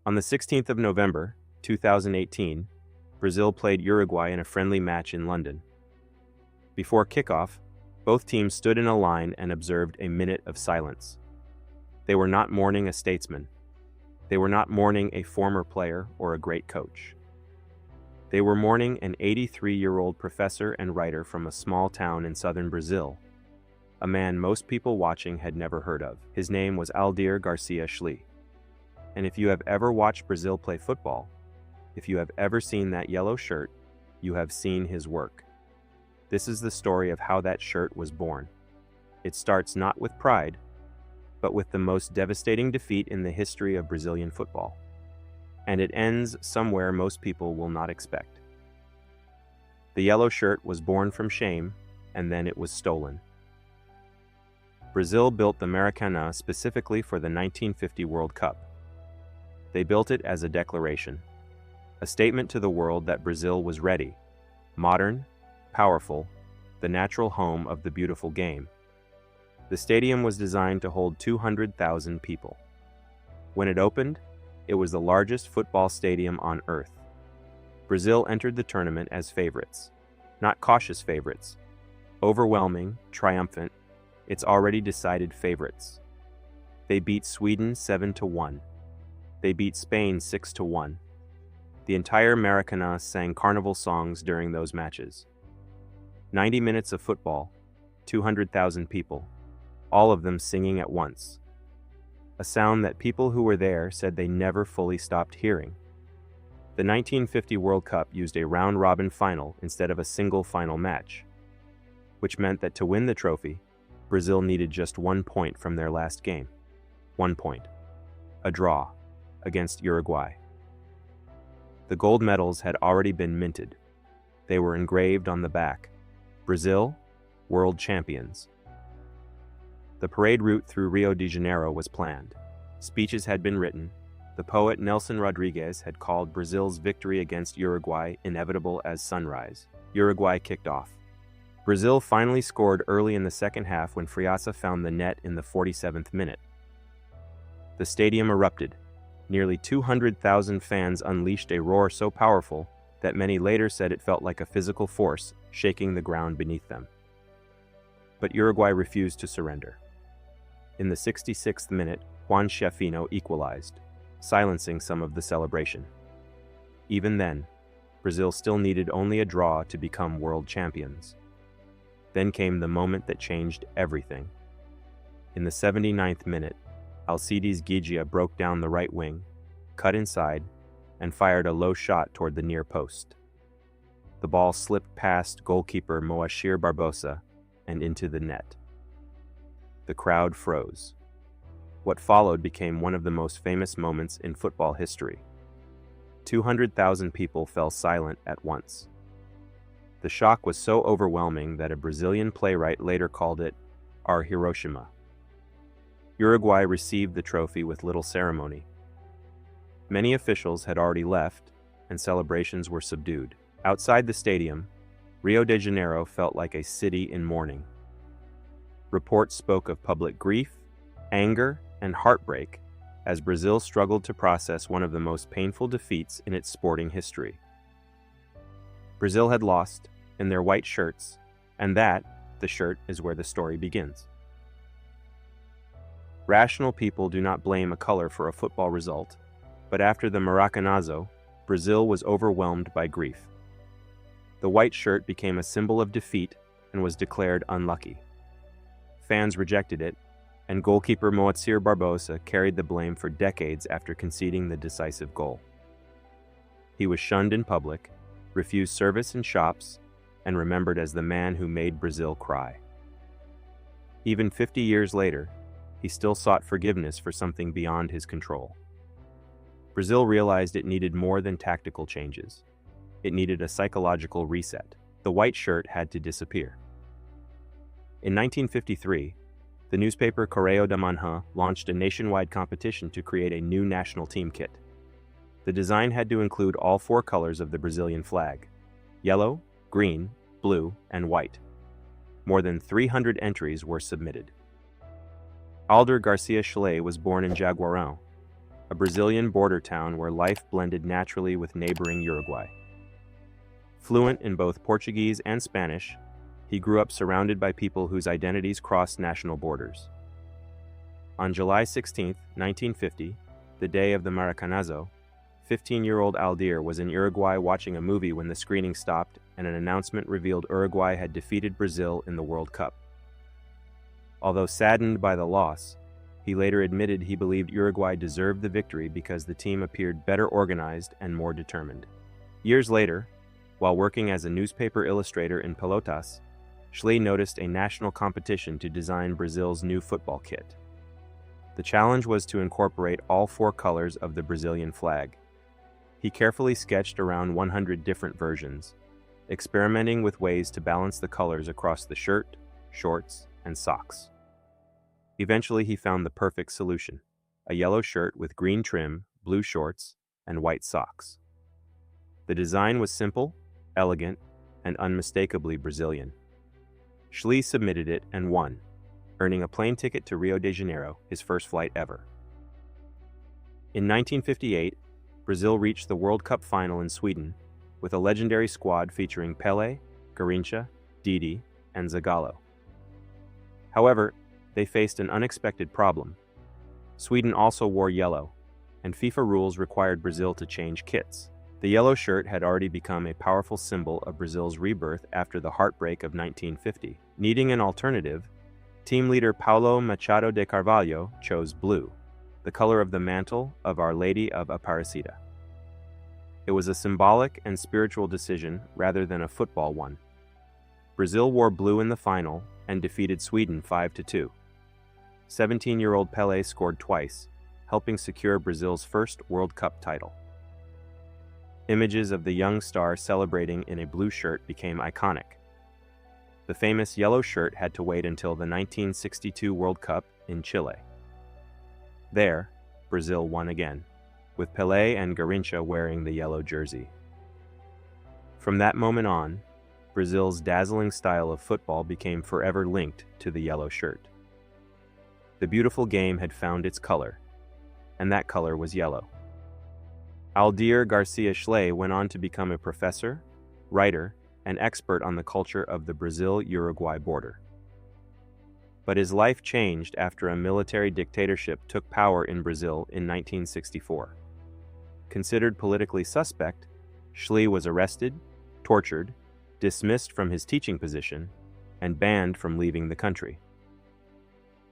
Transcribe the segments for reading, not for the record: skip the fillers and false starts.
On the 16th of November, 2018, Brazil played Uruguay in a friendly match in London. Before kickoff, both teams stood in a line and observed a minute of silence. They were not mourning a statesman. They were not mourning a former player or a great coach. They were mourning an 83-year-old professor and writer from a small town in southern Brazil, a man most people watching had never heard of. His name was Alcides Ghiggia. And if you have ever watched Brazil play football, if you have ever seen that yellow shirt, you have seen his work. This is the story of how that shirt was born. It starts not with pride, but with the most devastating defeat in the history of Brazilian football. And it ends somewhere most people will not expect. The yellow shirt was born from shame, and then it was stolen. Brazil built the Maracanã specifically for the 1950 World Cup. They built it as a declaration, a statement to the world that Brazil was ready, modern, powerful, the natural home of the beautiful game. The stadium was designed to hold 200,000 people. When it opened, it was the largest football stadium on earth. Brazil entered the tournament as favorites, not cautious favorites, overwhelming, triumphant, it's already decided favorites. They beat Sweden 7-1. They beat Spain 6-1. The entire Maracanã sang carnival songs during those matches. 90 minutes of football, 200,000 people, all of them singing at once. A sound that people who were there said they never fully stopped hearing. The 1950 World Cup used a round-robin final instead of a single final match, which meant that to win the trophy, Brazil needed just 1 point from their last game. 1 point. A draw against Uruguay. The gold medals had already been minted. They were engraved on the back. Brazil, world champions. The parade route through Rio de Janeiro was planned. Speeches had been written. The poet Nelson Rodrigues had called Brazil's victory against Uruguay inevitable as sunrise. Uruguay kicked off. Brazil finally scored early in the second half when Friaça found the net in the 47th minute. The stadium erupted. Nearly 200,000 fans unleashed a roar so powerful that many later said it felt like a physical force shaking the ground beneath them. But Uruguay refused to surrender. In the 66th minute, Juan Schifino equalized, silencing some of the celebration. Even then, Brazil still needed only a draw to become world champions. Then came the moment that changed everything. In the 79th minute, Alcides Ghiggia broke down the right wing, cut inside, and fired a low shot toward the near post. The ball slipped past goalkeeper Moacir Barbosa and into the net. The crowd froze. What followed became one of the most famous moments in football history. 200,000 people fell silent at once. The shock was so overwhelming that a Brazilian playwright later called it our Hiroshima. Uruguay received the trophy with little ceremony. Many officials had already left, and celebrations were subdued. Outside the stadium, Rio de Janeiro felt like a city in mourning. Reports spoke of public grief, anger, and heartbreak as Brazil struggled to process one of the most painful defeats in its sporting history. Brazil had lost in their white shirts, and that, the shirt, is where the story begins. Rational people do not blame a color for a football result, but after the Maracanazo, Brazil was overwhelmed by grief. The white shirt became a symbol of defeat and was declared unlucky. Fans rejected it, and goalkeeper Moacir Barbosa carried the blame for decades after conceding the decisive goal. He was shunned in public, refused service in shops, and remembered as the man who made Brazil cry. Even 50 years later, he still sought forgiveness for something beyond his control. Brazil realized it needed more than tactical changes. It needed a psychological reset. The white shirt had to disappear. In 1953, the newspaper Correio da Manhã launched a nationwide competition to create a new national team kit. The design had to include all 4 colors of the Brazilian flag: yellow, green, blue, and white. More than 300 entries were submitted. Alcides Ghiggia was born in Jaguarão, a Brazilian border town where life blended naturally with neighboring Uruguay. Fluent in both Portuguese and Spanish, he grew up surrounded by people whose identities crossed national borders. On July 16, 1950, the day of the Maracanazo, 15-year-old Aldir was in Uruguay watching a movie when the screening stopped and an announcement revealed Uruguay had defeated Brazil in the World Cup. Although saddened by the loss, he later admitted he believed Uruguay deserved the victory because the team appeared better organized and more determined. Years later, while working as a newspaper illustrator in Pelotas, Schley noticed a national competition to design Brazil's new football kit. The challenge was to incorporate all 4 colors of the Brazilian flag. He carefully sketched around 100 different versions, experimenting with ways to balance the colors across the shirt, shorts, and socks. Eventually, he found the perfect solution: a yellow shirt with green trim, blue shorts, and white socks. The design was simple, elegant, and unmistakably Brazilian. Schley submitted it and won, earning a plane ticket to Rio de Janeiro, his first flight ever. In 1958, Brazil reached the World Cup final in Sweden, with a legendary squad featuring Pelé, Garrincha, Didi, and Zagallo. However, they faced an unexpected problem. Sweden also wore yellow, and FIFA rules required Brazil to change kits. The yellow shirt had already become a powerful symbol of Brazil's rebirth after the heartbreak of 1950. Needing an alternative, team leader Paulo Machado de Carvalho chose blue, the color of the mantle of Our Lady of Aparecida. It was a symbolic and spiritual decision rather than a football one. Brazil wore blue in the final and defeated Sweden 5-2. 17-year-old Pelé scored twice, helping secure Brazil's first World Cup title. Images of the young star celebrating in a blue shirt became iconic. The famous yellow shirt had to wait until the 1962 World Cup in Chile. There, Brazil won again, with Pelé and Garrincha wearing the yellow jersey. From that moment on, Brazil's dazzling style of football became forever linked to the yellow shirt. The beautiful game had found its color, and that color was yellow. Aldir Garcia Schley went on to become a professor, writer, and expert on the culture of the Brazil-Uruguay border. But his life changed after a military dictatorship took power in Brazil in 1964. Considered politically suspect, Schley was arrested, tortured, dismissed from his teaching position, and banned from leaving the country.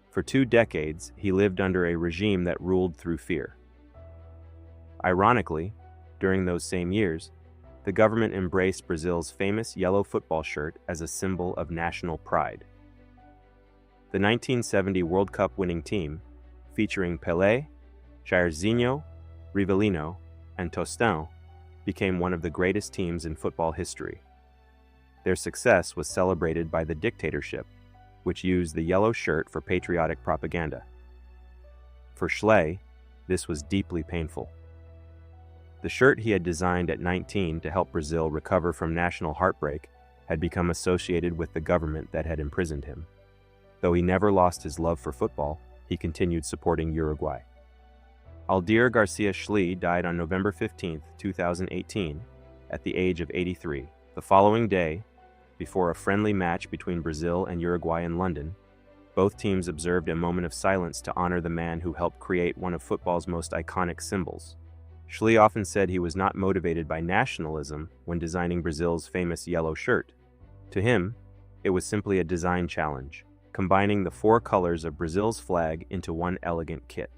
For 2 decades, he lived under a regime that ruled through fear. Ironically, during those same years, the government embraced Brazil's famous yellow football shirt as a symbol of national pride. The 1970 World Cup winning team, featuring Pelé, Jairzinho, Rivellino, and Tostão, became one of the greatest teams in football history. Their success was celebrated by the dictatorship, which used the yellow shirt for patriotic propaganda. For Schley, this was deeply painful. The shirt he had designed at 19 to help Brazil recover from national heartbreak had become associated with the government that had imprisoned him. Though he never lost his love for football, he continued supporting Uruguay. Aldir Garcia Schley died on November 15, 2018, at the age of 83. The following day, before a friendly match between Brazil and Uruguay in London, both teams observed a moment of silence to honor the man who helped create one of football's most iconic symbols. Schley often said he was not motivated by nationalism when designing Brazil's famous yellow shirt. To him, it was simply a design challenge, combining the 4 colors of Brazil's flag into one elegant kit.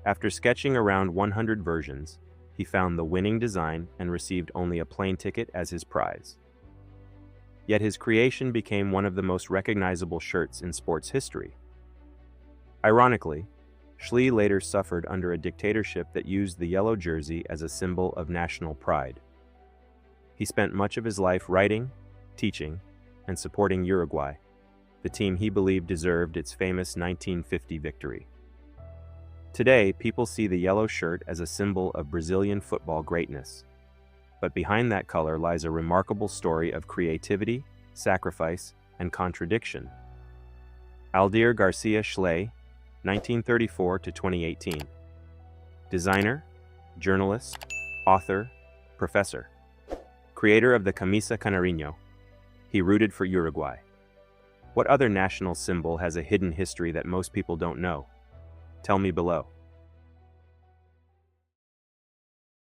After sketching around 100 versions, he found the winning design and received only a plane ticket as his prize. Yet his creation became one of the most recognizable shirts in sports history. Ironically, Schley later suffered under a dictatorship that used the yellow jersey as a symbol of national pride. He spent much of his life writing, teaching, and supporting Uruguay, the team he believed deserved its famous 1950 victory. Today, people see the yellow shirt as a symbol of Brazilian football greatness. But behind that color lies a remarkable story of creativity, sacrifice, and contradiction. Aldir Garcia Schley, 1934 to 2018. Designer, journalist, author, professor. Creator of the Camisa Canarinho. He rooted for Uruguay. What other national symbol has a hidden history that most people don't know? Tell me below.